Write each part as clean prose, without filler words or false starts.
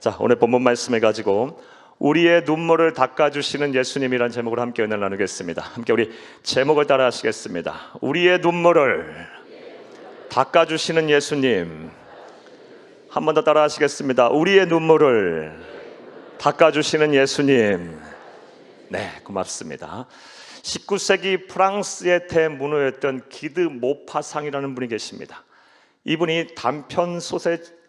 자, 오늘 본문 말씀을 가지고 우리의 눈물을 닦아주시는 예수님이라는 제목으로 함께 은혜를 나누겠습니다. 함께 우리 제목을 따라 하시겠습니다. 우리의 눈물을 닦아주시는 예수님. 한 번 더 따라 하시겠습니다. 우리의 눈물을 닦아주시는 예수님. 네, 고맙습니다. 19세기 프랑스의 대문호였던 기드 모파상이라는 분이 계십니다. 이분이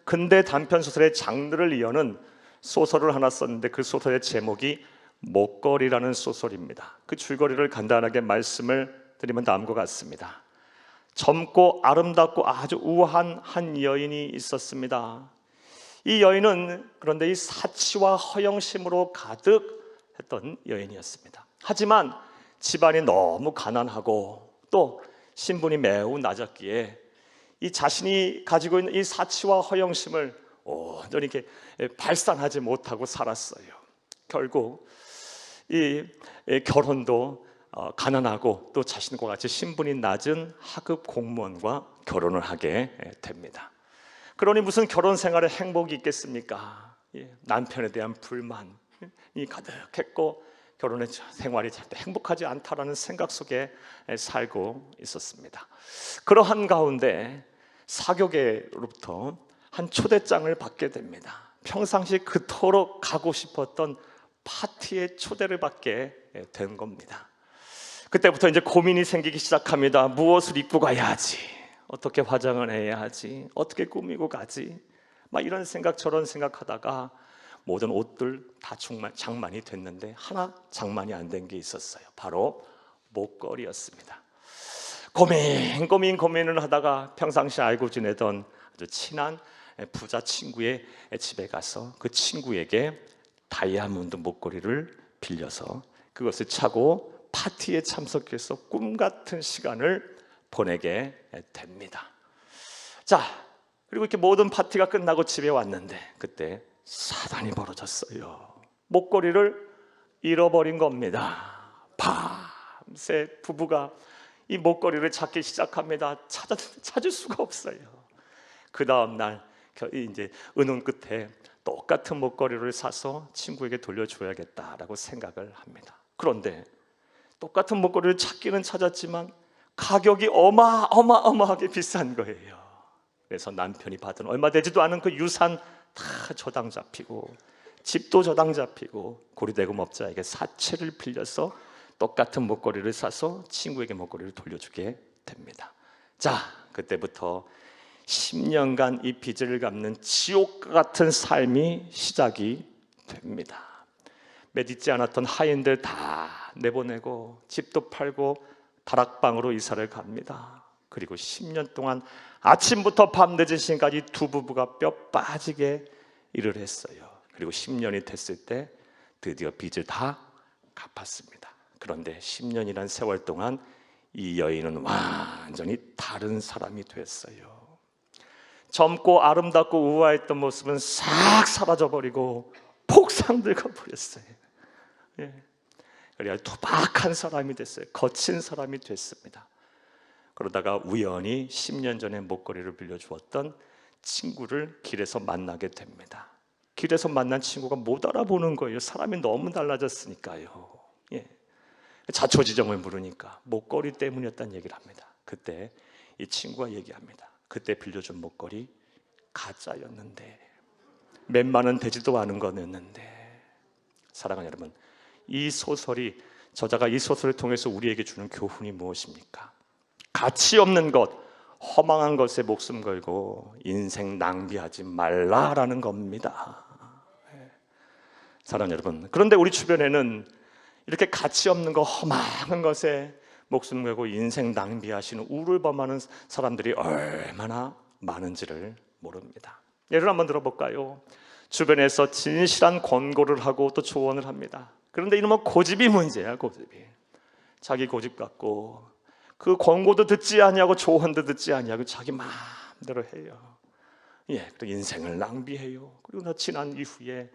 근대 단편소설의 장르를 이어는 소설을 하나 썼는데 그 소설의 제목이 목걸이라는 소설입니다. 그 줄거리를 간단하게 말씀을 드리면 다음과 같습니다. 젊고 아름답고 아주 우아한 한 여인이 있었습니다. 이 여인은 그런데 이 사치와 허영심으로 가득했던 여인이었습니다. 하지만 집안이 너무 가난하고 또 신분이 매우 낮았기에 이 자신이 가지고 있는 이 사치와 허영심을 온전히 이렇게 발산하지 못하고 살았어요. 결국 이 결혼도 가난하고 또 자신과 같이 신분이 낮은 하급 공무원과 결혼을 하게 됩니다. 그러니 무슨 결혼 생활에 행복이 있겠습니까? 남편에 대한 불만이 가득했고 결혼의 생활이 절대 행복하지 않다라는 생각 속에 살고 있었습니다. 그러한 가운데 사교계로부터 한 초대장을 받게 됩니다. 평상시 그토록 가고 싶었던 파티에 초대를 받게 된 겁니다. 그때부터 이제 고민이 생기기 시작합니다. 무엇을 입고 가야 하지? 어떻게 화장을 해야 하지? 어떻게 꾸미고 가지? 막 이런 생각 저런 생각하다가 모든 옷들 다 장만이 됐는데 하나 장만이 안 된 게 있었어요. 바로 목걸이였습니다. 고민을 하다가 평상시 알고 지내던 아주 친한 부자 친구의 집에 가서 그 친구에게 다이아몬드 목걸이를 빌려서 그것을 차고 파티에 참석해서 꿈 같은 시간을 보내게 됩니다. 자, 그리고 이렇게 모든 파티가 끝나고 집에 왔는데 그때 사단이 벌어졌어요. 목걸이를 잃어버린 겁니다. 밤새 부부가 이 목걸이를 찾기 시작합니다. 찾을 수가 없어요. 그 다음 날 이제 의논 끝에 똑같은 목걸이를 사서 친구에게 돌려줘야겠다라고 생각을 합니다. 그런데 똑같은 목걸이를 찾기는 찾았지만 가격이 어마어마하게 비싼 거예요. 그래서 남편이 받은 얼마 되지도 않은 그 유산 다 저당 잡히고 집도 저당 잡히고 고리대금업자에게 사채를 빌려서 똑같은 목걸이를 사서 친구에게 목걸이를 돌려주게 됩니다. 자, 그때부터 10년간 이 빚을 갚는 지옥 같은 삶이 시작이 됩니다. 맺지 않았던 하인들 다 내보내고 집도 팔고 다락방으로 이사를 갑니다. 그리고 10년 동안 아침부터 밤 늦은 시간까지 두 부부가 뼈 빠지게 일을 했어요. 그리고 10년이 됐을 때 드디어 빚을 다 갚았습니다. 그런데 10년이라는 세월 동안 이 여인은 완전히 다른 사람이 됐어요. 젊고 아름답고 우아했던 모습은 싹 사라져버리고 폭삭늙어 버렸어요. 그래야 투박한 사람이 됐어요. 거친 사람이 됐습니다. 그러다가 우연히 10년 전에 목걸이를 빌려주었던 친구를 길에서 만나게 됩니다. 길에서 만난 친구가 못 알아보는 거예요. 사람이 너무 달라졌으니까요. 자초지종을 물으니까 목걸이 때문이었다는 얘기를 합니다. 그때 이 친구가 얘기합니다. 그때 빌려준 목걸이 가짜였는데 몇만 원 되지도 않은 거였는데. 사랑하는 여러분, 이 소설이 저자가 이 소설을 통해서 우리에게 주는 교훈이 무엇입니까? 가치 없는 것, 허망한 것에 목숨 걸고 인생 낭비하지 말라라는 겁니다. 사랑하는 여러분, 그런데 우리 주변에는 이렇게 가치 없는 것, 허망한 것에 목숨 걸고 인생 낭비하시는 우울범하는 사람들이 얼마나 많은지를 모릅니다. 예를 한번 들어볼까요? 주변에서 진실한 권고를 하고 또 조언을 합니다. 그런데 이놈은 고집이 문제야. 고집이. 자기 고집 갖고 그 권고도 듣지 아니하고 조언도 듣지 아니하고 자기 마음대로 해요. 그리고 인생을 낭비해요. 그리고 지난 이후에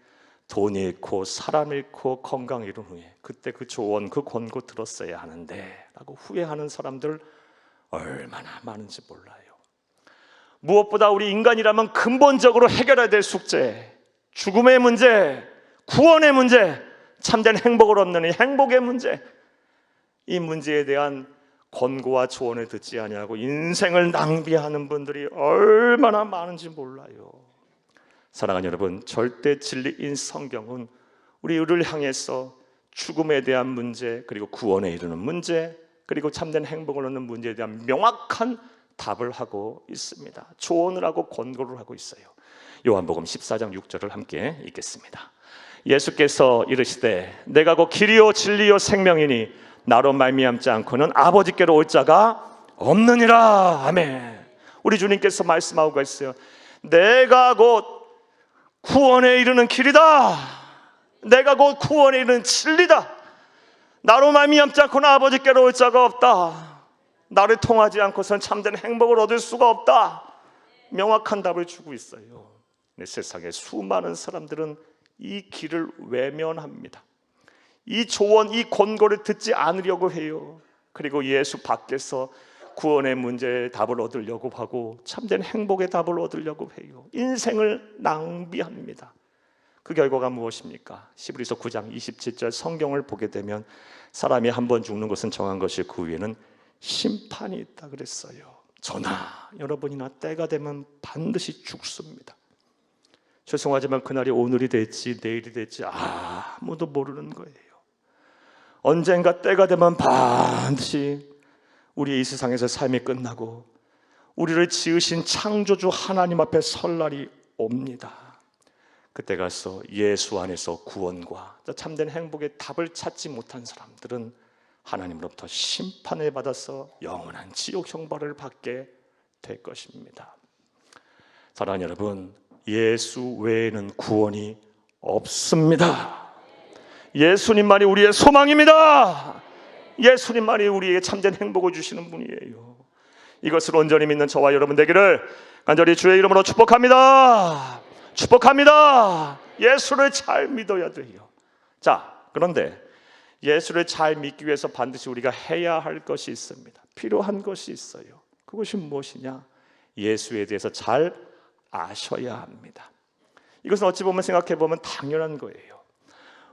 돈 잃고 사람 잃고 건강 잃은 후에 그때 그 조언 그 권고 들었어야 하는데 라고 후회하는 사람들 얼마나 많은지 몰라요. 무엇보다 우리 인간이라면 근본적으로 해결해야 될 숙제, 죽음의 문제, 구원의 문제, 참된 행복을 얻는 이 행복의 문제, 이 문제에 대한 권고와 조언을 듣지 아니하고 인생을 낭비하는 분들이 얼마나 많은지 몰라요. 사랑하는 여러분, 절대 진리인 성경은 우리를 향해서 죽음에 대한 문제, 그리고 구원에 이르는 문제, 그리고 참된 행복을 얻는 문제에 대한 명확한 답을 하고 있습니다. 조언을 하고 권고를 하고 있어요. 요한복음 14장 6절을 함께 읽겠습니다. 예수께서 이르시되 내가 곧 길이요 진리요 생명이니 나로 말미암지 않고는 아버지께로 올 자가 없느니라. 아멘. 우리 주님께서 말씀하고 계세요. 내가 곧 구원에 이르는 길이다. 내가 곧 구원에 이르는 진리다. 나로 말미암지 않고는 아버지께로 올 자가 없다. 나를 통하지 않고서는 참된 행복을 얻을 수가 없다. 명확한 답을 주고 있어요. 네, 세상에 수많은 사람들은 이 길을 외면합니다. 이 조언, 이 권고를 듣지 않으려고 해요. 그리고 예수 밖에서 구원의 문제의 답을 얻으려고 하고 참된 행복의 답을 얻으려고 해요. 인생을 낭비합니다. 그 결과가 무엇입니까? 히브리서 9장 27절 성경을 보게 되면 사람이 한 번 죽는 것은 정한 것이 그 위에는 심판이 있다 그랬어요. 저나 여러분이나 때가 되면 반드시 죽습니다. 죄송하지만 그날이 오늘이 될지 내일이 될지 아무도 모르는 거예요. 언젠가 때가 되면 반드시 우리 이 세상에서 삶이 끝나고 우리를 지으신 창조주 하나님 앞에 설 날이 옵니다. 그때 가서 예수 안에서 구원과 참된 행복의 답을 찾지 못한 사람들은 하나님으로부터 심판을 받아서 영원한 지옥 형벌을 받게 될 것입니다. 사랑하는 여러분, 예수 외에는 구원이 없습니다. 예수님만이 우리의 소망입니다. 예수님만이 우리에게 참된 행복을 주시는 분이에요. 이것을 온전히 믿는 저와 여러분 되기를 간절히 주의 이름으로 축복합니다. 축복합니다. 예수를 잘 믿어야 돼요. 자, 그런데 예수를 잘 믿기 위해서 반드시 우리가 해야 할 것이 있습니다. 필요한 것이 있어요. 그것이 무엇이냐? 예수에 대해서 잘 아셔야 합니다. 이것은 어찌 보면 생각해 보면 당연한 거예요.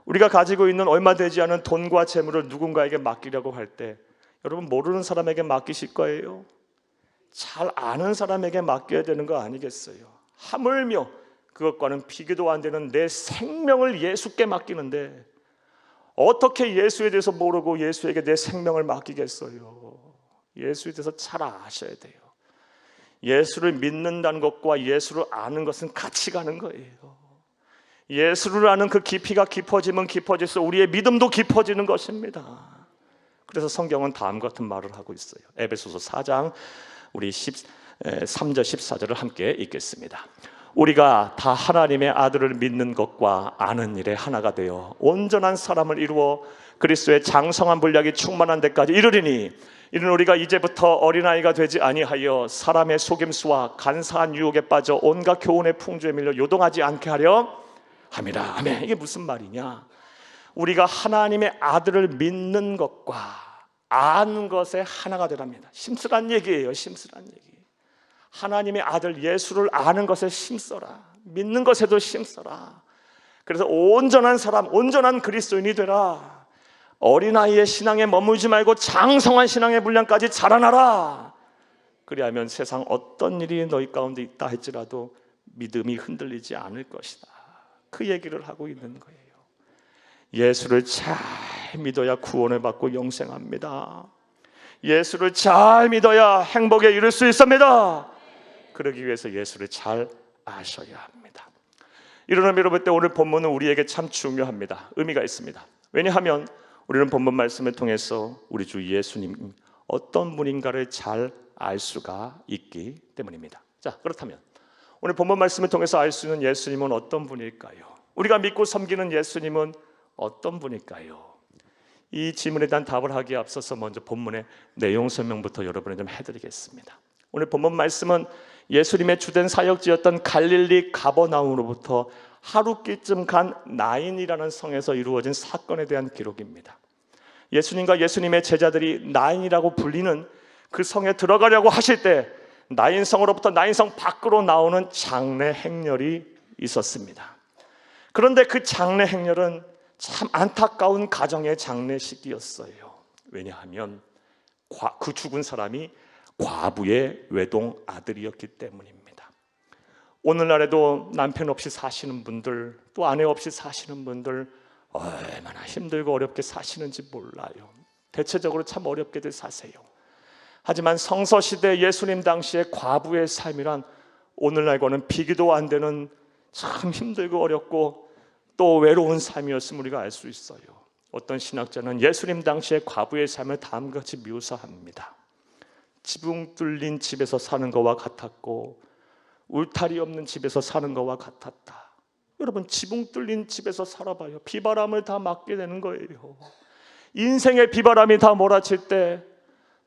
우리가 가지고 있는 얼마 되지 않은 돈과 재물을 누군가에게 맡기려고 할 때 여러분 모르는 사람에게 맡기실 거예요? 잘 아는 사람에게 맡겨야 되는 거 아니겠어요? 하물며 그것과는 비교도 안 되는 내 생명을 예수께 맡기는데 어떻게 예수에 대해서 모르고 예수에게 내 생명을 맡기겠어요? 예수에 대해서 잘 아셔야 돼요. 예수를 믿는다는 것과 예수를 아는 것은 같이 가는 거예요. 예수를 아는 그 깊이가 깊어지면 깊어질수록 우리의 믿음도 깊어지는 것입니다. 그래서 성경은 다음 같은 말을 하고 있어요. 에베소서 4장 우리 13절 14절을 함께 읽겠습니다. 우리가 다 하나님의 아들을 믿는 것과 아는 일에 하나가 되어 온전한 사람을 이루어 그리스도의 장성한 분량이 충만한 데까지 이르리니 이는 우리가 이제부터 어린아이가 되지 아니하여 사람의 속임수와 간사한 유혹에 빠져 온갖 교훈의 풍조에 밀려 요동하지 않게 하려 함이라. 아멘. 이게 무슨 말이냐? 우리가 하나님의 아들을 믿는 것과 아는 것에 하나가 되랍니다. 심플한 얘기예요. 심플한 얘기. 하나님의 아들 예수를 아는 것에 힘써라. 믿는 것에도 힘써라. 그래서 온전한 사람, 온전한 그리스도인이 되라. 어린아이의 신앙에 머물지 말고 장성한 신앙의 분량까지 자라나라. 그리하면 세상 어떤 일이 너희 가운데 있다 할지라도 믿음이 흔들리지 않을 것이다. 그 얘기를 하고 있는 거예요. 예수를 잘 믿어야 구원을 받고 영생합니다. 예수를 잘 믿어야 행복에 이를 수 있습니다. 그러기 위해서 예수를 잘 아셔야 합니다. 이런 의미로 볼 때 오늘 본문은 우리에게 참 중요합니다. 의미가 있습니다. 왜냐하면 우리는 본문 말씀을 통해서 우리 주 예수님 어떤 분인가를 잘 알 수가 있기 때문입니다. 자, 그렇다면 오늘 본문 말씀을 통해서 알 수 있는 예수님은 어떤 분일까요? 우리가 믿고 섬기는 예수님은 어떤 분일까요? 이 질문에 대한 답을 하기에 앞서서 먼저 본문의 내용 설명부터 여러분에 좀 해드리겠습니다. 오늘 본문 말씀은 예수님의 주된 사역지였던 갈릴리 가버나움으로부터 하루길쯤 간 나인이라는 성에서 이루어진 사건에 대한 기록입니다. 예수님과 예수님의 제자들이 나인이라고 불리는 그 성에 들어가려고 하실 때 나인성으로부터 나인성 밖으로 나오는 장례 행렬이 있었습니다. 그런데 그 장례 행렬은 참 안타까운 가정의 장례식이었어요. 왜냐하면 그 죽은 사람이 과부의 외동 아들이었기 때문입니다. 오늘날에도 남편 없이 사시는 분들, 또 아내 없이 사시는 분들 얼마나 힘들고 어렵게 사시는지 몰라요. 대체적으로 참 어렵게들 사세요. 하지만 성서시대 예수님 당시의 과부의 삶이란 오늘날과는 비교도 안 되는 참 힘들고 어렵고 또 외로운 삶이었음을 우리가 알 수 있어요. 어떤 신학자는 예수님 당시의 과부의 삶을 다음과 같이 묘사합니다. 지붕 뚫린 집에서 사는 것과 같았고 울타리 없는 집에서 사는 것과 같았다. 여러분, 지붕 뚫린 집에서 살아봐요. 비바람을 다 맞게 되는 거예요. 인생의 비바람이 다 몰아칠 때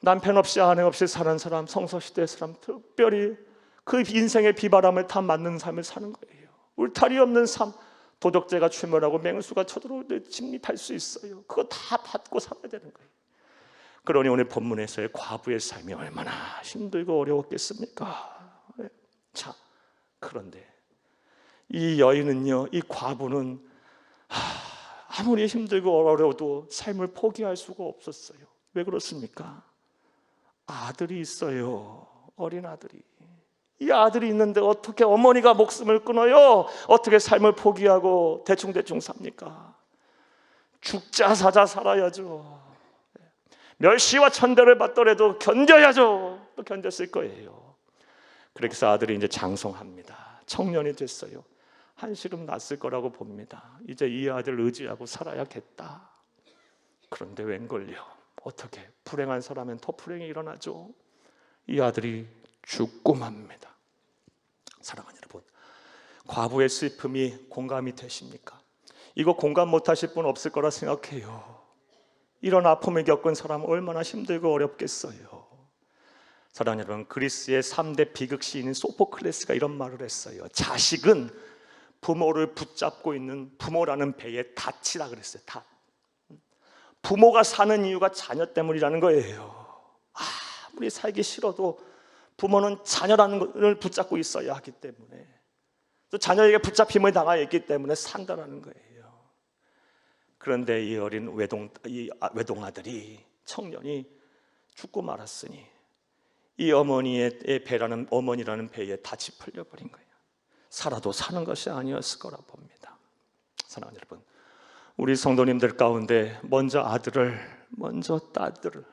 남편 없이 아내 없이 사는 사람, 성서시대 사람, 특별히 그 인생의 비바람을 다 맞는 삶을 사는 거예요. 울타리 없는 삶, 도적제가 출몰하고 맹수가 쳐들어올 때 침입할 수 있어요. 그거 다 받고 살아야 되는 거예요. 그러니 오늘 본문에서의 과부의 삶이 얼마나 힘들고 어려웠겠습니까? 자, 그런데 이 여인은요, 이 과부는 아무리 힘들고 어려워도 삶을 포기할 수가 없었어요. 왜 그렇습니까? 아들이 있어요. 어린 아들이. 이 아들이 있는데 어떻게 어머니가 목숨을 끊어요? 어떻게 삶을 포기하고 대충대충 삽니까? 죽자 사자 살아야죠. 멸시와 천대를 받더라도 견뎌야죠. 또 견뎠을 거예요. 그래서 아들이 이제 장성합니다. 청년이 됐어요. 한시름 났을 거라고 봅니다. 이제 이 아들 의지하고 살아야겠다. 그런데 웬걸요? 어떻게 불행한 사람은 더 불행이 일어나죠. 이 아들이 죽고 맙니다. 사랑하는 여러분, 과부의 슬픔이 공감이 되십니까? 이거 공감 못하실 분 없을 거라 생각해요. 이런 아픔을 겪은 사람은 얼마나 힘들고 어렵겠어요. 사랑하는 여러분, 그리스의 3대 비극 시인인 소포클레스가 이런 말을 했어요. 자식은 부모를 붙잡고 있는 부모라는 배에 닻이라 그랬어요. 닻. 부모가 사는 이유가 자녀 때문이라는 거예요. 아무리 살기 싫어도 부모는 자녀라는 것을 붙잡고 있어야 하기 때문에, 또 자녀에게 붙잡힘을 당하여 있기 때문에 산다는 거예요. 그런데 이 어린 외동아들이, 청년이 죽고 말았으니 이 어머니의 배라는, 어머니라는 배에 닻이 풀려버린 거예요. 살아도 사는 것이 아니었을 거라 봅니다. 사랑하는 여러분, 우리 성도님들 가운데 먼저 아들을, 먼저 딸들을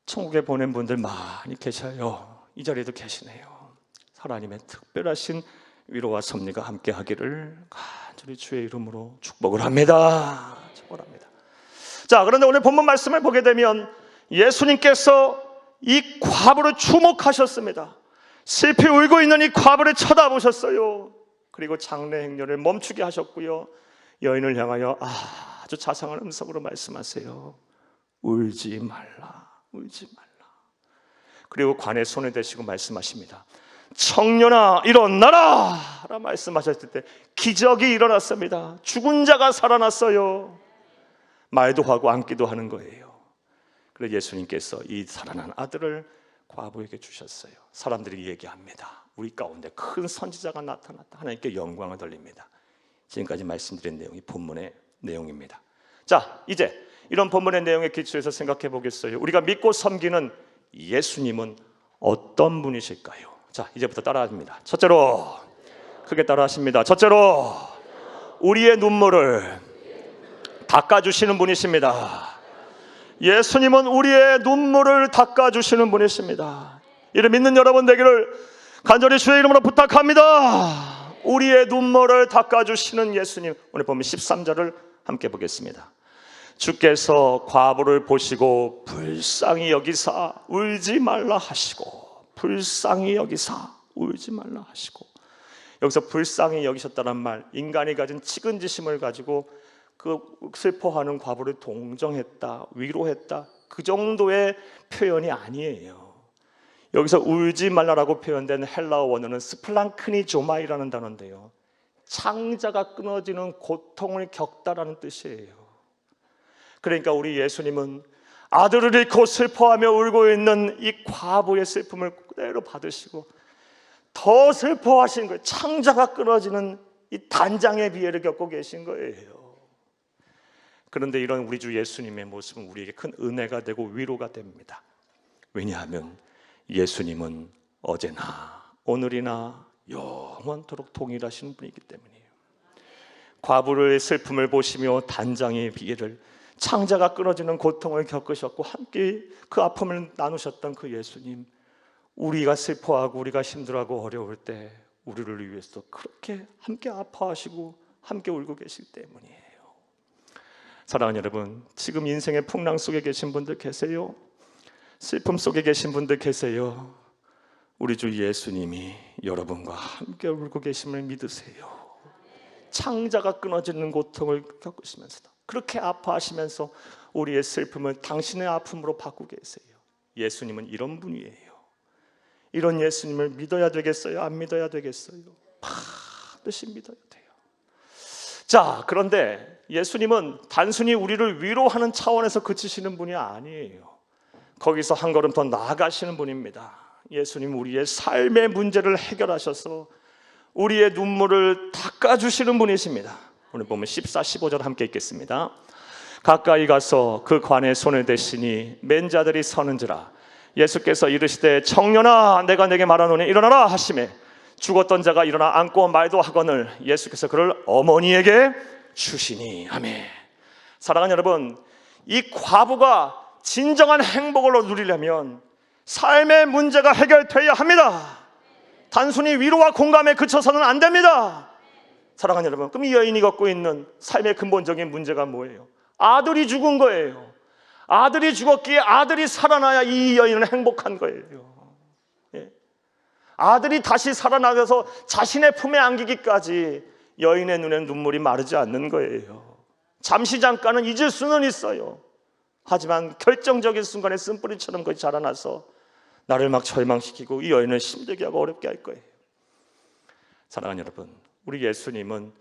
천국에 보낸 분들 많이 계셔요. 이 자리에도 계시네요. 하나님의 특별하신 위로와 섭리가 함께 하기를 간절히 주의 이름으로 축복을 합니다. 축복합니다. 자, 그런데 오늘 본문 말씀을 보게 되면 예수님께서 이 과부를 주목하셨습니다. 슬피 울고 있는 이 과부를 쳐다보셨어요. 그리고 장례 행렬을 멈추게 하셨고요, 여인을 향하여 아주 자상한 음성으로 말씀하세요. 울지 말라, 울지 말라. 그리고 관에 손을 대시고 말씀하십니다. 청년아 일어나라 라고 말씀하셨을 때 기적이 일어났습니다. 죽은 자가 살아났어요. 말도 하고 앉기도 하는 거예요. 그래서 예수님께서 이 살아난 아들을 과부에게 주셨어요. 사람들이 얘기합니다. 우리 가운데 큰 선지자가 나타났다. 하나님께 영광을 돌립니다. 지금까지 말씀드린 내용이 본문의 내용입니다. 자, 이제 이런 본문의 내용에 기초해서 생각해 보겠어요. 우리가 믿고 섬기는 예수님은 어떤 분이실까요? 자, 이제부터 따라합니다. 첫째로, 크게 따라하십니다. 첫째로, 우리의 눈물을 닦아주시는 분이십니다. 예수님은 우리의 눈물을 닦아주시는 분이십니다. 이를 믿는 여러분 되기를 간절히 주의 이름으로 부탁합니다. 우리의 눈물을 닦아주시는 예수님. 오늘 보면 13절을 함께 보겠습니다. 주께서 과부를 보시고 불쌍히 여기사 울지 말라 하시고, 불쌍히 여기사 울지 말라 하시고. 여기서 불쌍히 여기셨다는 말, 인간이 가진 측은지심을 가지고 그 슬퍼하는 과부를 동정했다, 위로했다, 그 정도의 표현이 아니에요. 여기서 울지 말라라고 표현된 헬라어 원어는 스플랑크니조마이라는 단어인데요, 창자가 끊어지는 고통을 겪다라는 뜻이에요. 그러니까 우리 예수님은 아들을 잃고 슬퍼하며 울고 있는 이 과부의 슬픔을 그대로 받으시고 더 슬퍼하신 거예요. 창자가 끊어지는 이 단장의 비애를 겪고 계신 거예요. 그런데 이런 우리 주 예수님의 모습은 우리에게 큰 은혜가 되고 위로가 됩니다. 왜냐하면 예수님은 어제나 오늘이나 영원토록 동일하신 분이기 때문이에요. 과부의 슬픔을 보시며 단장의 비애를, 창자가 끊어지는 고통을 겪으셨고 함께 그 아픔을 나누셨던 그 예수님, 우리가 슬퍼하고 우리가 힘들어하고 어려울 때 우리를 위해서 그렇게 함께 아파하시고 함께 울고 계시기 때문이에요. 사랑하는 여러분, 지금 인생의 풍랑 속에 계신 분들 계세요? 슬픔 속에 계신 분들 계세요? 우리 주 예수님이 여러분과 함께 울고 계심을 믿으세요. 창자가 끊어지는 고통을 겪으시면서도 그렇게 아파하시면서 우리의 슬픔을 당신의 아픔으로 바꾸고 계세요. 예수님은 이런 분이에요. 이런 예수님을 믿어야 되겠어요? 안 믿어야 되겠어요? 반드시 믿어야 돼요. 자, 그런데 예수님은 단순히 우리를 위로하는 차원에서 그치시는 분이 아니에요. 거기서 한 걸음 더 나아가시는 분입니다. 예수님은 우리의 삶의 문제를 해결하셔서 우리의 눈물을 닦아주시는 분이십니다. 오늘 보면 14, 15절 함께 읽겠습니다. 가까이 가서 그 관에 손을 대시니 맨 자들이 서는지라. 예수께서 이르시되 청년아 내가 내게 말하노니 일어나라 하시매 죽었던 자가 일어나 앉고 말도 하거늘 예수께서 그를 어머니에게 주시니. 아멘. 사랑하는 여러분, 이 과부가 진정한 행복을 누리려면 삶의 문제가 해결되어야 합니다. 단순히 위로와 공감에 그쳐서는 안 됩니다. 사랑하는 여러분, 그럼 이 여인이 겪고 있는 삶의 근본적인 문제가 뭐예요? 아들이 죽은 거예요. 아들이 죽었기에 아들이 살아나야 이 여인은 행복한 거예요. 예. 아들이 다시 살아나서 자신의 품에 안기기까지 여인의 눈엔 눈물이 마르지 않는 거예요. 잠시 잠깐은 잊을 수는 있어요. 하지만 결정적인 순간에 쓴뿌리처럼 그것이 자라나서 나를 막 절망시키고 이 여인을 힘들게 하고 어렵게 할 거예요. 사랑하는 여러분, 우리 예수님은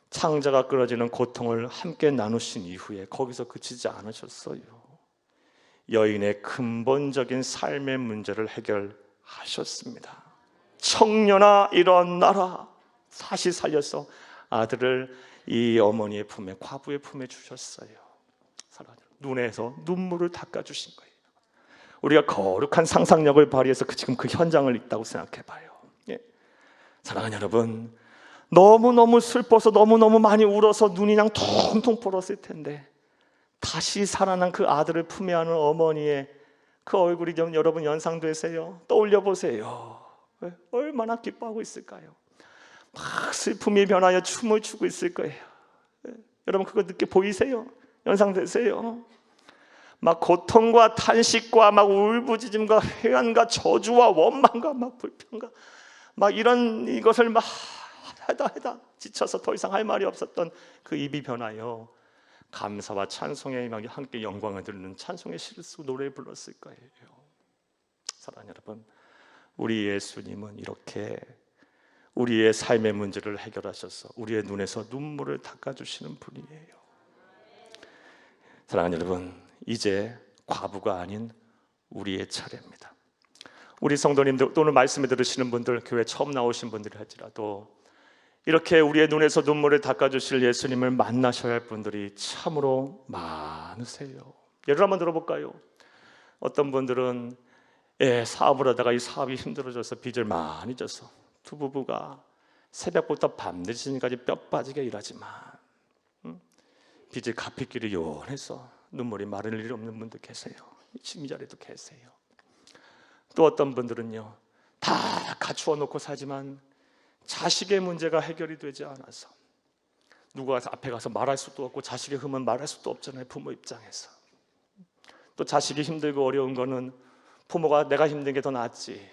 창자가 끊어지는 고통을 함께 나누신 이후에 거기서 그치지 않으셨어요. 여인의 근본적인 삶의 문제를 해결하셨습니다. 청년아 일어나라. 다시 살려서 아들을 이 어머니의 품에, 과부의 품에 주셨어요. 사랑하는 여러분, 눈에서 눈물을 닦아주신 거예요. 우리가 거룩한 상상력을 발휘해서 지금 그 현장을 있다고 생각해봐요. 예. 사랑하는 여러분, 너무너무 슬퍼서 너무너무 많이 울어서 눈이 그냥 통통 벌었을 텐데 다시 살아난 그 아들을 품에 안은 어머니의 그 얼굴이 좀 여러분 연상되세요? 떠올려 보세요. 얼마나 기뻐하고 있을까요? 막 슬픔이 변하여 춤을 추고 있을 거예요. 여러분 그거 늦게 보이세요? 연상되세요? 막 고통과 탄식과 막 울부짖음과 회한과 저주와 원망과 막 불평과 막 이런 이것을 막 하다 지쳐서 더 이상 할 말이 없었던 그 입이 변하여 감사와 찬송에 함께 영광을 드리는 찬송의 시를 쓰고 노래를 불렀을 거예요. 사랑하는 여러분, 우리 예수님은 이렇게 우리의 삶의 문제를 해결하셔서 우리의 눈에서 눈물을 닦아주시는 분이에요. 사랑하는 여러분, 이제 과부가 아닌 우리의 차례입니다. 우리 성도님들 또는 말씀을 들으시는 분들, 교회 처음 나오신 분들이 할지라도 이렇게 우리의 눈에서 눈물을 닦아주실 예수님을 만나셔야 할 분들이 참으로 많으세요. 예를 한번 들어볼까요? 어떤 분들은 사업을 하다가 이 사업이 힘들어져서 빚을 많이 져서 두 부부가 새벽부터 밤늦은까지 뼈 빠지게 일하지만 빚을 갚을 길이 요원해서 눈물이 마를 일이 없는 분도 계세요. 지금 이 자리에도 계세요. 또 어떤 분들은요, 다 갖추어 놓고 살지만 자식의 문제가 해결이 되지 않아서 누가 앞에 가서 말할 수도 없고 자식의 흠은 말할 수도 없잖아요. 부모 입장에서. 또 자식이 힘들고 어려운 거는 부모가 내가 힘든 게 더 낫지,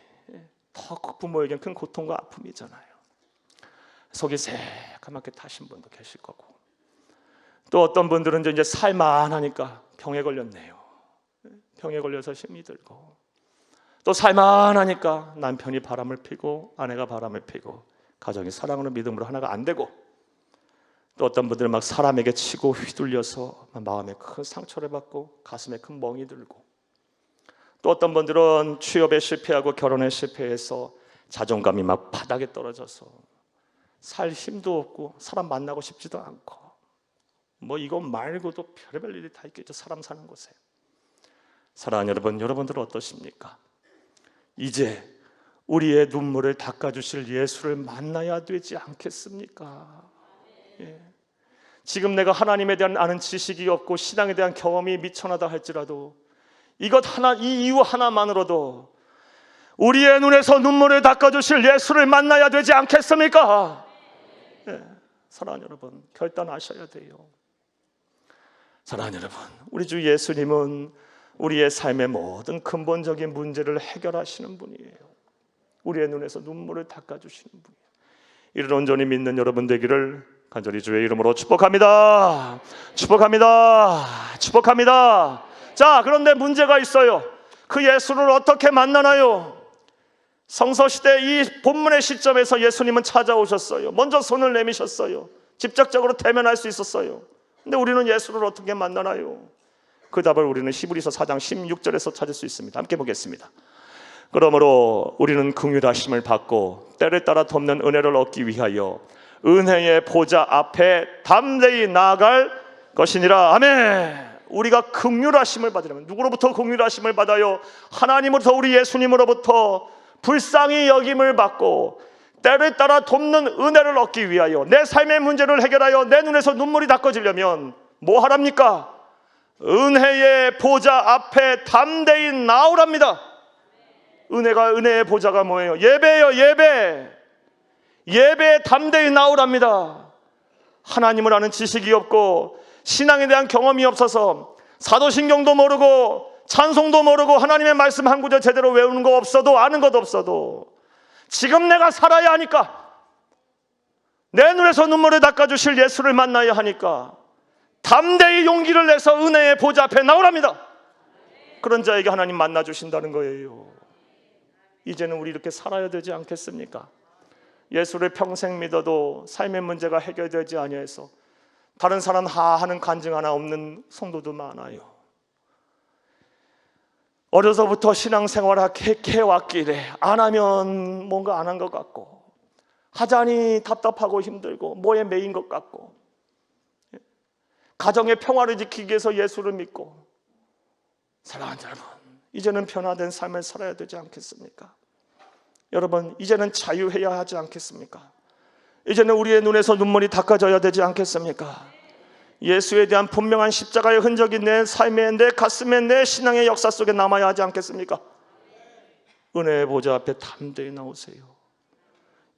더 부모에겐 큰 고통과 아픔이잖아요. 속이 새까맣게 타신 분도 계실 거고, 또 어떤 분들은 이제 살만하니까 병에 걸렸네요. 병에 걸려서 힘이 들고, 또 살만하니까 남편이 바람을 피고 아내가 바람을 피고 가정이 사랑으로 믿음으로 하나가 안 되고, 또 어떤 분들은 막 사람에게 치고 휘둘려서 마음에 큰 상처를 받고 가슴에 큰 멍이 들고, 또 어떤 분들은 취업에 실패하고 결혼에 실패해서 자존감이 막 바닥에 떨어져서 살 힘도 없고 사람 만나고 싶지도 않고 뭐 이거 말고도 별의별 일이 다 있겠죠. 사람 사는 곳에. 사랑하는 여러분, 여러분들은 어떠십니까? 이제 우리의 눈물을 닦아주실 예수를 만나야 되지 않겠습니까? 예. 지금 내가 하나님에 대한 아는 지식이 없고 신앙에 대한 경험이 미천하다 할지라도 이것 하나, 이 이유 하나만으로도 우리의 눈에서 눈물을 닦아주실 예수를 만나야 되지 않겠습니까? 예. 사랑하는 여러분, 결단하셔야 돼요. 사랑하는 여러분, 우리 주 예수님은 우리의 삶의 모든 근본적인 문제를 해결하시는 분이에요. 우리의 눈에서 눈물을 닦아주시는 분이에요. 이를 온전히 믿는 여러분 되기를 간절히 주의 이름으로 축복합니다. 축복합니다. 축복합니다. 자, 그런데 문제가 있어요. 그 예수를 어떻게 만나나요? 성서시대 이 본문의 시점에서 예수님은 찾아오셨어요. 먼저 손을 내미셨어요. 직접적으로 대면할 수 있었어요. 근데 우리는 예수를 어떻게 만나나요? 그 답을 우리는 히브리서 4장 16절에서 찾을 수 있습니다. 함께 보겠습니다. 그러므로 우리는 긍휼하심을 받고 때를 따라 돕는 은혜를 얻기 위하여 은혜의 보좌 앞에 담대히 나아갈 것이니라. 아멘. 우리가 긍휼하심을 받으려면 누구로부터 긍휼하심을 받아요? 하나님으로부터, 우리 예수님으로부터 불쌍히 여김을 받고 때를 따라 돕는 은혜를 얻기 위하여 내 삶의 문제를 해결하여 내 눈에서 눈물이 닦아지려면 뭐 하랍니까? 은혜의 보좌 앞에 담대히 나오랍니다. 은혜의 보좌가 뭐예요? 예배예요. 예배에 담대히 나오랍니다. 하나님을 아는 지식이 없고 신앙에 대한 경험이 없어서 사도신경도 모르고 찬송도 모르고 하나님의 말씀 한 구절 제대로 외우는 거 없어도 아는 것 없어도 지금 내가 살아야 하니까 내 눈에서 눈물을 닦아주실 예수를 만나야 하니까 담대히 용기를 내서 은혜의 보좌 앞에 나오랍니다. 그런 자에게 하나님 만나주신다는 거예요. 이제는 우리 이렇게 살아야 되지 않겠습니까? 예수를 평생 믿어도 삶의 문제가 해결되지 아니해서 다른 사람 하는 간증 하나 없는 성도도 많아요. 어려서부터 신앙생활을 해왔기에 안 하면 뭔가 안 한 것 같고 하자니 답답하고 힘들고 뭐에 매인 것 같고 가정의 평화를 지키기 위해서 예수를 믿고 사랑하는 여러분, 이제는 변화된 삶을 살아야 되지 않겠습니까? 여러분, 이제는 자유해야 하지 않겠습니까? 이제는 우리의 눈에서 눈물이 닦아져야 되지 않겠습니까? 예수에 대한 분명한 십자가의 흔적이 내 삶에, 내 가슴에, 내 신앙의 역사 속에 남아야 하지 않겠습니까? 은혜의 보좌 앞에 담대히 나오세요.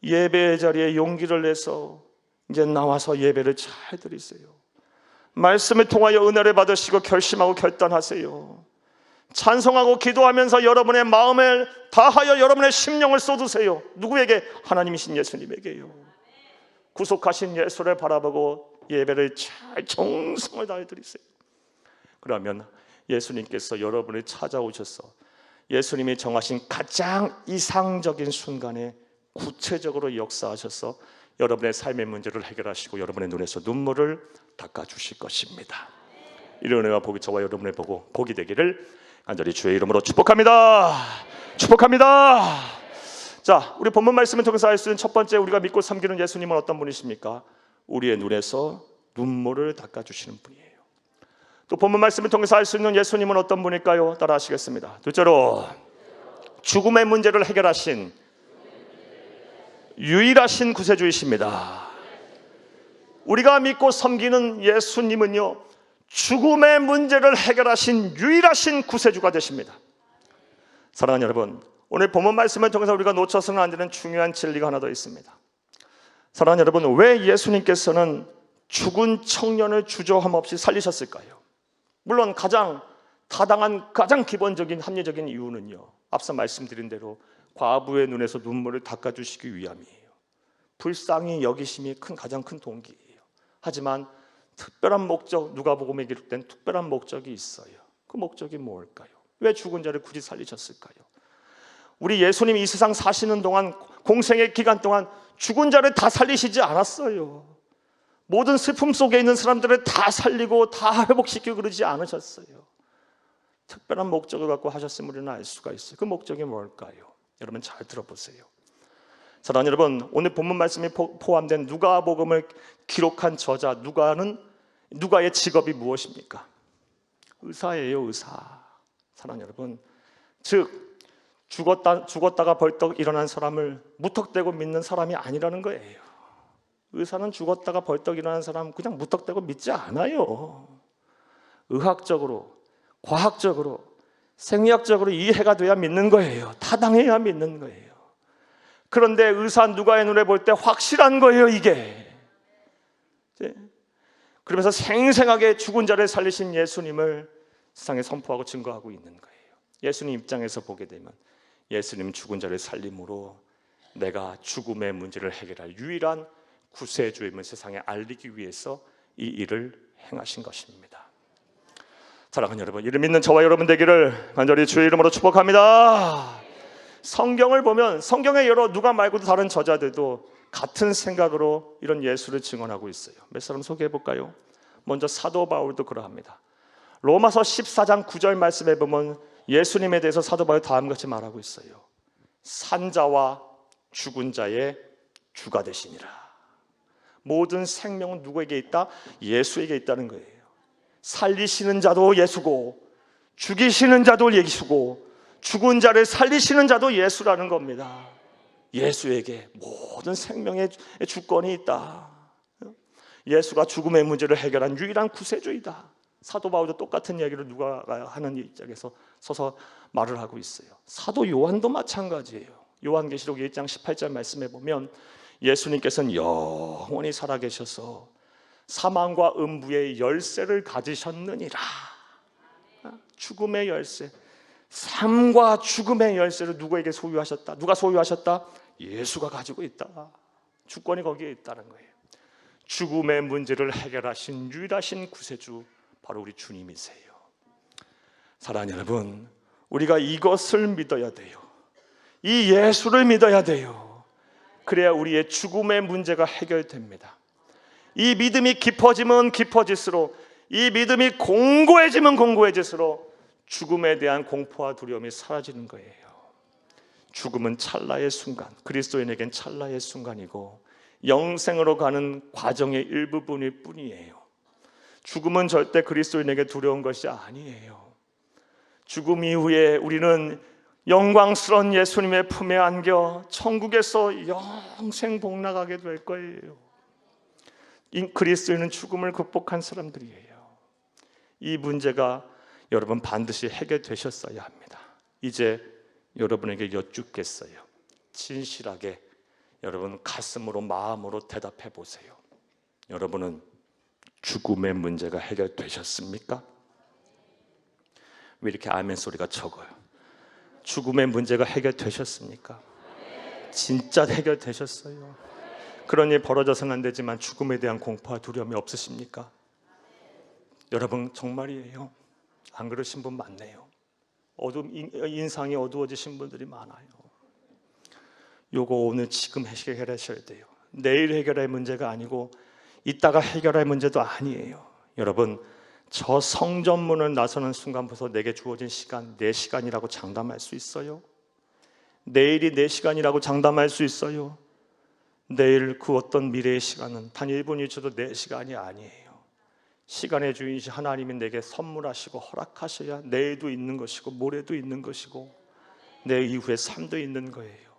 예배의 자리에 용기를 내서 이제 나와서 예배를 잘 드리세요. 말씀을 통하여 은혜를 받으시고 결심하고 결단하세요. 찬송하고 기도하면서 여러분의 마음을 다하여 여러분의 심령을 쏟으세요. 누구에게? 하나님이신 예수님에게요. 구속하신 예수를 바라보고 예배를 잘 정성을 다해 드리세요. 그러면 예수님께서 여러분을 찾아오셔서 예수님이 정하신 가장 이상적인 순간에 구체적으로 역사하셔서 여러분의 삶의 문제를 해결하시고 여러분의 눈에서 눈물을 닦아주실 것입니다. 이런 은혜와 복이 저와 여러분을 보고 복이 되기를 간절히 주의 이름으로 축복합니다. 축복합니다. 자, 우리 본문 말씀을 통해서 알 수 있는 첫 번째, 우리가 믿고 섬기는 예수님은 어떤 분이십니까? 우리의 눈에서 눈물을 닦아주시는 분이에요. 또 본문 말씀을 통해서 알 수 있는 예수님은 어떤 분일까요? 따라 하시겠습니다. 둘째로, 죽음의 문제를 해결하신 유일하신 구세주이십니다. 우리가 믿고 섬기는 예수님은요, 죽음의 문제를 해결하신 유일하신 구세주가 되십니다. 사랑하는 여러분, 오늘 본문 말씀을 통해서 우리가 놓쳐서는 안 되는 중요한 진리가 하나 더 있습니다. 사랑하는 여러분, 왜 예수님께서는 죽은 청년을 주저함 없이 살리셨을까요? 물론 가장 타당한, 가장 기본적인 합리적인 이유는요, 앞서 말씀드린 대로 과부의 눈에서 눈물을 닦아주시기 위함이에요. 불쌍히 여기심이 가장 큰 동기예요. 하지만 특별한 목적, 누가복음에 기록된 특별한 목적이 있어요. 그 목적이 뭘까요? 왜 죽은 자를 굳이 살리셨을까요? 우리 예수님이 이 세상 사시는 동안, 공생의 기간 동안 죽은 자를 다 살리시지 않았어요. 모든 슬픔 속에 있는 사람들을 다 살리고 다 회복시키고 그러지 않으셨어요. 특별한 목적을 갖고 하셨음을 우리는 알 수가 있어요. 그 목적이 뭘까요? 여러분 잘 들어보세요. 사랑하는 여러분, 오늘 본문 말씀이 포함된 누가복음을 기록한 저자 누가의 직업이 무엇입니까? 의사예요, 의사. 사랑하는 여러분, 즉 죽었다가 벌떡 일어난 사람을 무턱대고 믿는 사람이 아니라는 거예요. 의사는 죽었다가 벌떡 일어난 사람 그냥 무턱대고 믿지 않아요. 의학적으로, 과학적으로, 생리학적으로 이해가 돼야 믿는 거예요. 타당해야 믿는 거예요. 그런데 의사 누가의 눈에 볼 때 확실한 거예요, 이게. 그러면서 생생하게 죽은 자를 살리신 예수님을 세상에 선포하고 증거하고 있는 거예요. 예수님 입장에서 보게 되면 예수님 죽은 자를 살림으로 내가 죽음의 문제를 해결할 유일한 구세주임을 세상에 알리기 위해서 이 일을 행하신 것입니다. 사랑하는 여러분, 이를 믿는 저와 여러분 되기를 간절히 주의 이름으로 축복합니다. 성경을 보면 성경의 여러 누가 말고도 다른 저자들도 같은 생각으로 이런 예수를 증언하고 있어요. 몇 사람 소개해 볼까요? 먼저 사도 바울도 그러합니다. 로마서 14장 9절 말씀에 보면 예수님에 대해서 사도 바울이 다음과 같이 말하고 있어요. 산자와 죽은 자의 주가 되시니라. 모든 생명은 누구에게 있다? 예수에게 있다는 거예요. 살리시는 자도 예수고 죽이시는 자도 예수고 죽은 자를 살리시는 자도 예수라는 겁니다. 예수에게 모든 생명의 주권이 있다. 예수가 죽음의 문제를 해결한 유일한 구세주이다. 사도 바울도 똑같은 얘기를 누가가 하는 입장에서 서서 말을 하고 있어요. 사도 요한도 마찬가지예요. 요한계시록 1장 18절 말씀에 보면 예수님께서는 영원히 살아계셔서 사망과 음부의 열쇠를 가지셨느니라. 죽음의 열쇠, 삶과 죽음의 열쇠를 누구에게 소유하셨다? 누가 소유하셨다? 예수가 가지고 있다. 주권이 거기에 있다는 거예요. 죽음의 문제를 해결하신 유일하신 구세주, 바로 우리 주님이세요. 사랑하는 여러분, 우리가 이것을 믿어야 돼요. 이 예수를 믿어야 돼요. 그래야 우리의 죽음의 문제가 해결됩니다. 이 믿음이 깊어지면 깊어질수록, 이 믿음이 공고해지면 공고해질수록 죽음에 대한 공포와 두려움이 사라지는 거예요. 죽음은 찰나의 순간, 그리스도인에겐 찰나의 순간이고 영생으로 가는 과정의 일부분일 뿐이에요. 죽음은 절대 그리스도인에게 두려운 것이 아니에요. 죽음 이후에 우리는 영광스러운 예수님의 품에 안겨 천국에서 영생 복락하게 될 거예요. 그리스도인은 죽음을 극복한 사람들이에요. 이 문제가 여러분 반드시 해결되셨어야 합니다. 이제 여러분에게 여쭙겠어요. 진실하게 여러분 가슴으로 마음으로 대답해 보세요. 여러분은 죽음의 문제가 해결되셨습니까? 왜 이렇게 아멘 소리가 적어요? 죽음의 문제가 해결되셨습니까? 진짜 해결되셨어요? 그런 일 벌어져서는 안 되지만 죽음에 대한 공포와 두려움이 없으십니까? 여러분 정말이에요. 안 그러신 분 많네요. 인상이 어두워지신 분들이 많아요. 요거 오늘 지금 해결하셔야 돼요. 내일 해결할 문제가 아니고 이따가 해결할 문제도 아니에요. 여러분, 저 성전문을 나서는 순간부터 내게 주어진 시간 4시간이라고 장담할 수 있어요? 내일이 4시간이라고 장담할 수 있어요? 내일 그 어떤 미래의 시간은 단 1분 1초도 4시간이 아니에요. 시간의 주인이신 하나님이 내게 선물하시고 허락하셔야 내일도 있는 것이고 모레도 있는 것이고 내 이후의 삶도 있는 거예요.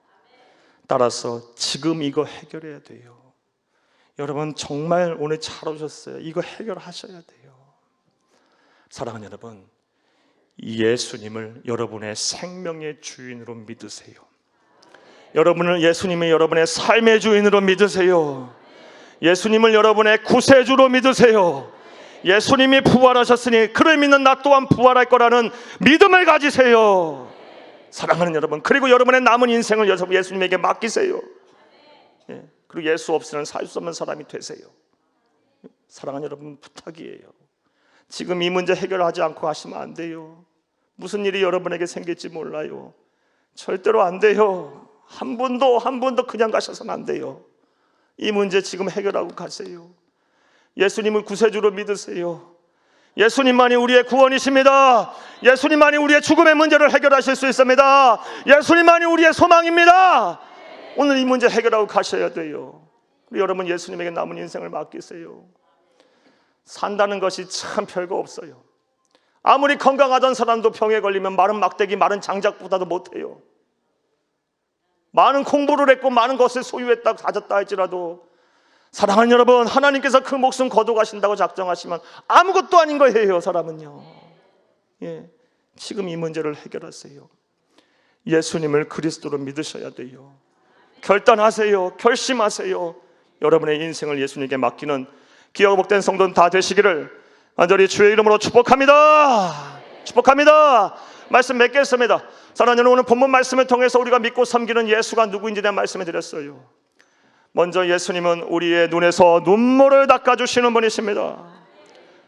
따라서 지금 이거 해결해야 돼요. 여러분 정말 오늘 잘 오셨어요. 이거 해결하셔야 돼요. 사랑하는 여러분, 예수님을 여러분의 생명의 주인으로 믿으세요. 여러분을 예수님이 여러분의 삶의 주인으로 믿으세요. 예수님을 여러분의 구세주로 믿으세요. 예수님이 부활하셨으니 그를 믿는 나 또한 부활할 거라는 믿음을 가지세요. 사랑하는 여러분, 그리고 여러분의 남은 인생을 예수님에게 맡기세요. 그리고 예수 없이는 살 수 없는 사람이 되세요. 사랑하는 여러분, 부탁이에요. 지금 이 문제 해결하지 않고 하시면 안 돼요. 무슨 일이 여러분에게 생길지 몰라요. 절대로 안 돼요. 한 분도 그냥 가셔서는 안 돼요. 이 문제 지금 해결하고 가세요. 예수님을 구세주로 믿으세요. 예수님만이 우리의 구원이십니다. 예수님만이 우리의 죽음의 문제를 해결하실 수 있습니다. 예수님만이 우리의 소망입니다. 오늘 이 문제 해결하고 가셔야 돼요. 우리 여러분 예수님에게 남은 인생을 맡기세요. 산다는 것이 참 별거 없어요. 아무리 건강하던 사람도 병에 걸리면 마른 막대기, 마른 장작보다도 못해요. 많은 공부를 했고 많은 것을 소유했다 가졌다 할지라도 사랑하는 여러분, 하나님께서 그 목숨 거둬가신다고 작정하시면 아무것도 아닌 거예요. 사람은요. 예, 지금 이 문제를 해결하세요. 예수님을 그리스도로 믿으셔야 돼요. 결단하세요. 결심하세요. 여러분의 인생을 예수님께 맡기는 귀하고 복된 성도는 다 되시기를 간절히 주의 이름으로 축복합니다. 축복합니다. 말씀 맺겠습니다. 사랑하는 여러분, 오늘 본문 말씀을 통해서 우리가 믿고 섬기는 예수가 누구인지 대한 말씀을 드렸어요. 먼저 예수님은 우리의 눈에서 눈물을 닦아주시는 분이십니다.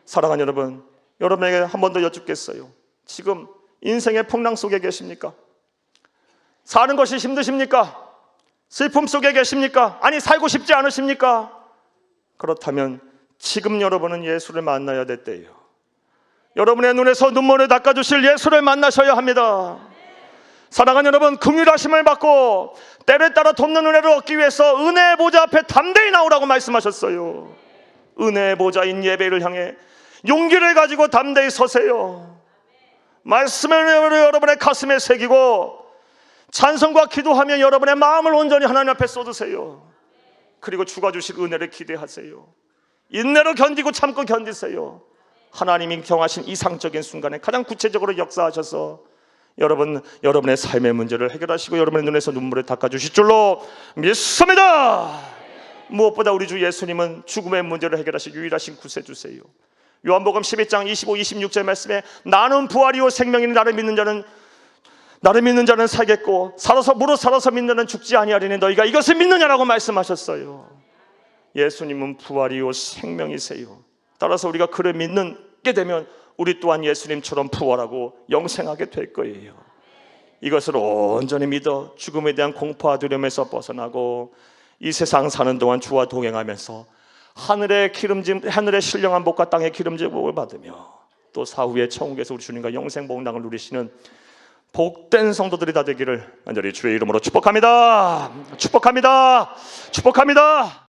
사랑하는 여러분, 여러분에게 한 번 더 여쭙겠어요. 지금 인생의 풍랑 속에 계십니까? 사는 것이 힘드십니까? 슬픔 속에 계십니까? 아니, 살고 싶지 않으십니까? 그렇다면 지금 여러분은 예수를 만나야 될 때예요. 여러분의 눈에서 눈물을 닦아주실 예수를 만나셔야 합니다. 사랑하는 여러분, 긍휼하심을 받고 때를 따라 돕는 은혜를 얻기 위해서 은혜의 보좌 앞에 담대히 나오라고 말씀하셨어요. 은혜의 보좌인 예배를 향해 용기를 가지고 담대히 서세요. 말씀을 여러분의 가슴에 새기고 찬송과 기도하며 여러분의 마음을 온전히 하나님 앞에 쏟으세요. 그리고 주가 주실 은혜를 기대하세요. 인내로 견디고 참고 견디세요. 하나님이 경하신 이상적인 순간에 가장 구체적으로 역사하셔서 여러분의 삶의 문제를 해결하시고 여러분의 눈에서 눈물을 닦아주실 줄로 믿습니다. 무엇보다 우리 주 예수님은 죽음의 문제를 해결하실 유일하신 구세주세요. 요한복음 12장 25, 26절 말씀에 나는 부활이요 생명이니 나를 믿는 자는 살겠고 살아서 무릇 살아서 믿는 자는 죽지 아니하리니 너희가 이것을 믿느냐라고 말씀하셨어요. 예수님은 부활이요 생명이세요. 따라서 우리가 그를 믿게 되면 우리 또한 예수님처럼 부활하고 영생하게 될 거예요. 이것을 온전히 믿어 죽음에 대한 공포와 두려움에서 벗어나고 이 세상 사는 동안 주와 동행하면서 하늘의 신령한 복과 땅의 기름진 복을 받으며 또 사후에 천국에서 우리 주님과 영생 복락을 누리시는 복된 성도들이 다 되기를 간절히 주의 이름으로 축복합니다. 축복합니다. 축복합니다.